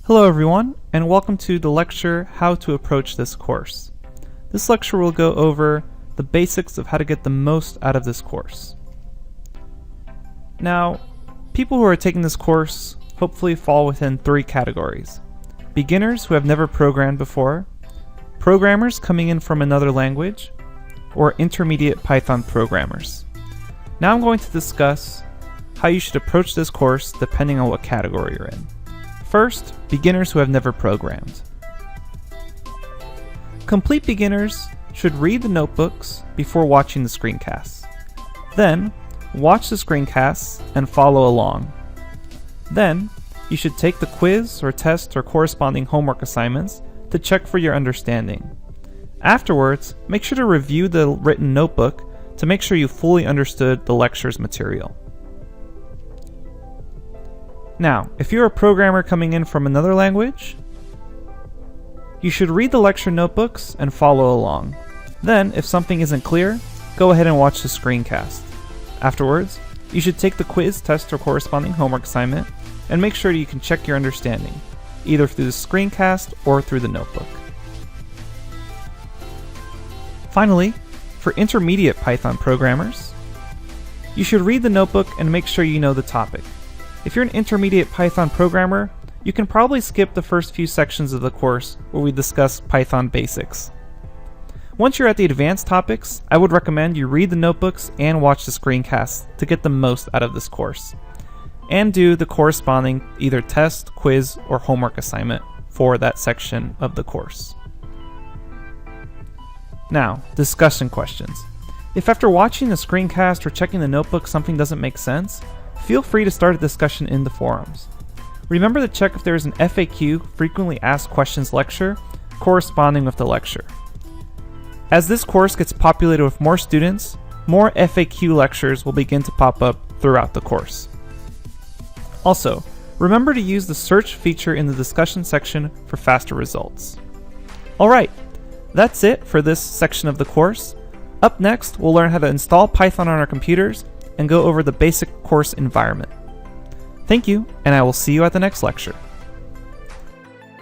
Hello everyone, and welcome to the lecture, How to Approach This Course. This lecture will go over the basics of how to get the most out of this course. Now, people who are taking this course hopefully fall within three categories. Beginners who have never programmed before, programmers coming in from another language, or intermediate Python programmers. Now I'm going to discuss how you should approach this course depending on what category you're in. First, beginners who have never programmed. Complete beginners should read the notebooks before watching the screencasts. Then, watch the screencasts and follow along. Then, you should take the quiz or test or corresponding homework assignments to check for your understanding. Afterwards, make sure to review the written notebook to make sure you fully understood the lecture's material. Now, if you're a programmer coming in from another language, you should read the lecture notebooks and follow along. Then, if something isn't clear, go ahead and watch the screencast. Afterwards, you should take the quiz, test, or corresponding homework assignment and make sure you can check your understanding, either through the screencast or through the notebook. Finally, for intermediate Python programmers, you should read the notebook and make sure you know the topic. If you're an intermediate Python programmer, you can probably skip the first few sections of the course where we discuss Python basics. Once you're at the advanced topics, I would recommend you read the notebooks and watch the screencasts to get the most out of this course, and do the corresponding either test, quiz, or homework assignment for that section of the course. Now, discussion questions. If after watching the screencast or checking the notebook something doesn't make sense, feel free to start a discussion in the forums. Remember to check if there is an FAQ, frequently asked questions lecture, corresponding with the lecture. As this course gets populated with more students, more FAQ lectures will begin to pop up throughout the course. Also, remember to use the search feature in the discussion section for faster results. Alright, that's it for this section of the course. Up next, we'll learn how to install Python on our computers and go over the basic course environment. Thank you, and I will see you at the next lecture.